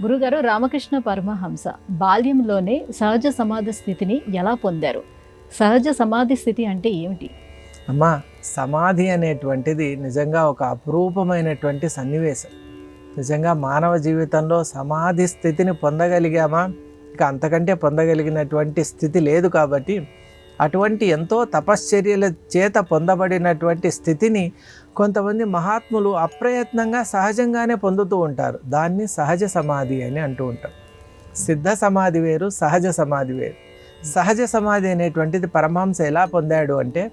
గురుగారు, రామకృష్ణ పరమహంస బాల్యంలోనే సహజ సమాధి స్థితిని ఎలా పొందారు? సహజ సమాధి స్థితి అంటే ఏమిటి? అమ్మా, సమాధి అనేటువంటిది నిజంగా ఒక అపురూపమైనటువంటి సన్నివేశం. నిజంగా మానవ జీవితంలో సమాధి స్థితిని పొందగలిగామా, ఇక అంతకంటే పొందగలిగినటువంటి స్థితి లేదు. కాబట్టి అటువంటి ఎంతో తపశ్చర్యల చేత పొందబడినటువంటి స్థితిని కొంతమంది మహాత్ములు అప్రయత్నంగా సహజంగానే పొందుతూ ఉంటారు. దాన్ని సహజ సమాధి అని అంటూ ఉంటారు. సిద్ధ సమాధి వేరు, సహజ సమాధి వేరు. సహజ సమాధి అనేటువంటిది పరమహంస ఎలా పొందాడు అంటే,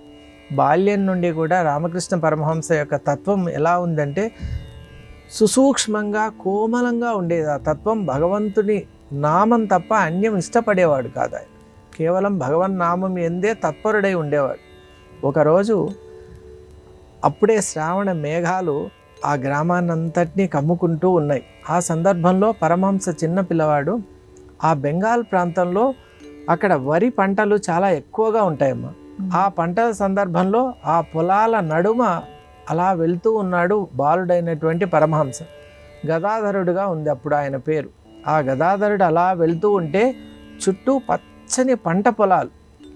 బాల్యం నుండి కూడా రామకృష్ణ పరమహంస యొక్క తత్వం ఎలా ఉందంటే సుసూక్ష్మంగా కోమలంగా ఉండేది. ఆ తత్వం భగవంతుని నామం తప్ప అన్యం ఇష్టపడేవాడు కాదు. ఆయన కేవలం భగవన్ నామం ఎందే తత్పరుడై ఉండేవాడు. ఒకరోజు అప్పుడే శ్రావణ మేఘాలు ఆ గ్రామాన్నంతటినీ కమ్ముకుంటూ ఉన్నాయి. ఆ సందర్భంలో పరమహంస చిన్న పిల్లవాడు. ఆ బెంగాల్ ప్రాంతంలో అక్కడ వరి పంటలు చాలా ఎక్కువగా ఉంటాయమ్మా. ఆ పంటల సందర్భంలో ఆ పొలాల నడుమ అలా వెళ్తూ ఉన్నాడు బాలుడైనటువంటి పరమహంస. గదాధరుడుగా ఉంది అప్పుడు ఆయన పేరు. ఆ గదాధరుడు అలా వెళ్తూ ఉంటే చుట్టూ పచ్చని పంట పొలాలు.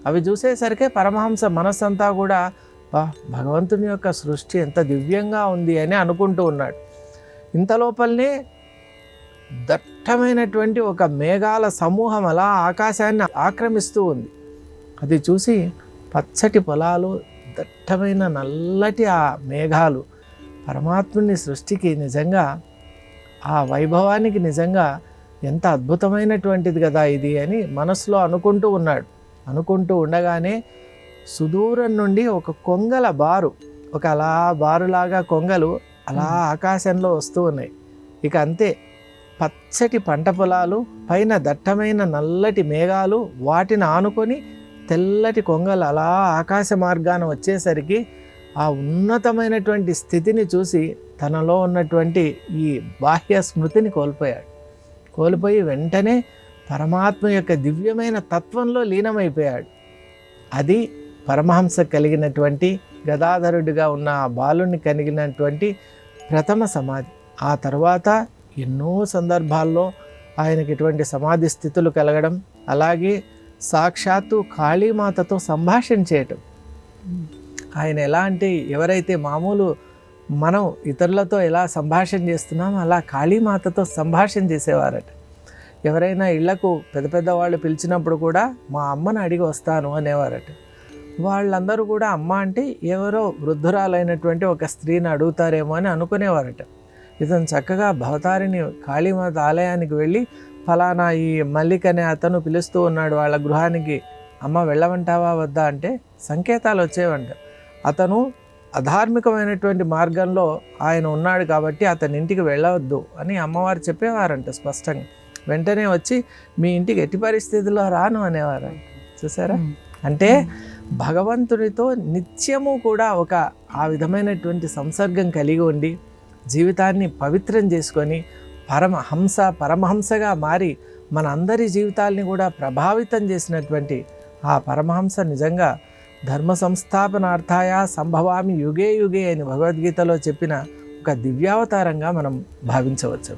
అవి చూసేసరికి పరమహంస మనస్సంతా కూడా భగవంతుని యొక్క సృష్టి ఎంత దివ్యంగా ఉంది అని అనుకుంటూ ఉన్నాడు. ఇంతలోపలనే దట్టమైనటువంటి ఒక మేఘాల సమూహం అలా ఆకాశాన్ని ఆక్రమిస్తూ ఉంది. అది చూసి పచ్చటి పొలాలు, దట్టమైన నల్లటి ఆ మేఘాలు, పరమాత్ముని సృష్టికి నిజంగా ఆ వైభవానికి నిజంగా ఎంత అద్భుతమైనటువంటిది కదా ఇది అని మనసులో అనుకుంటూ ఉన్నాడు. అనుకుంటూ ఉండగానే సుదూరం నుండి ఒక కొంగల బారు, ఒక అలా బారులాగా కొంగలు అలా ఆకాశంలో వస్తూ ఉన్నాయి. ఇక అంతే, పచ్చటి పంట పొలాలు, పైన దట్టమైన నల్లటి మేఘాలు, వాటిని ఆనుకొని తెల్లటి కొంగలు అలా ఆకాశ మార్గాన వచ్చేసరికి ఆ ఉన్నతమైనటువంటి స్థితిని చూసి తనలో ఉన్నటువంటి ఈ బాహ్య స్మృతిని కోల్పోయి వెంటనే పరమాత్మ యొక్క దివ్యమైన తత్వంలో లీనమైపోయాడు. అది పరమహంస కలిగినటువంటి, గదాధరుడిగా ఉన్న ఆ బాలుని కలిగినటువంటి ప్రథమ సమాధి. ఆ తర్వాత ఎన్నో సందర్భాల్లో ఆయనకి ఇటువంటి సమాధి స్థితులు కలగడం, అలాగే సాక్షాత్తు కాళీమాతతో సంభాషణ చేయటం. ఆయన ఎలా అంటే, ఎవరైతే మామూలు మనం ఇతరులతో ఎలా సంభాషణ చేస్తున్నామో అలా కాళీమాతతో సంభాషణ చేసేవారట. ఎవరైనా ఇళ్లకు పెద్ద పెద్ద వాళ్ళు పిలిచినప్పుడు కూడా మా అమ్మని అడిగి వస్తాను అనేవారట. వాళ్ళందరూ కూడా అమ్మ అంటే ఎవరో వృద్ధురాలైనటువంటి ఒక స్త్రీని అడుగుతారేమో అని అనుకునేవారట. ఇతను చక్కగా భవతారిణి కాళీమాత ఆలయానికి వెళ్ళి, ఫలానా ఈ మల్లిక్ అనే అతను పిలుస్తూ ఉన్నాడు వాళ్ళ గృహానికి, అమ్మ వెళ్ళమంటావా వద్దా అంటే సంకేతాలు వచ్చేవంట. అతను అధార్మికమైనటువంటి మార్గంలో ఆయన ఉన్నాడు కాబట్టి అతని ఇంటికి వెళ్ళవద్దు అని అమ్మవారు చెప్పేవారంట స్పష్టంగా. వెంటనే వచ్చి మీ ఇంటికి ఎట్టి పరిస్థితుల్లో రాను అనేవారంట. చూసారా? అంటే భగవంతునితో నిత్యము కూడా ఒక ఆ విధమైనటువంటి సంసర్గం కలిగి ఉండి జీవితాన్ని పవిత్రం చేసుకొని పరమహంసగా మారి మన అందరి జీవితాల్ని కూడా ప్రభావితం చేసినటువంటి ఆ పరమహంస నిజంగా ధర్మ సంస్థాపనార్థాయ సంభవామి యుగే యుగే అని భగవద్గీతలో చెప్పిన ఒక దివ్యావతారంగా మనం భావించవచ్చు.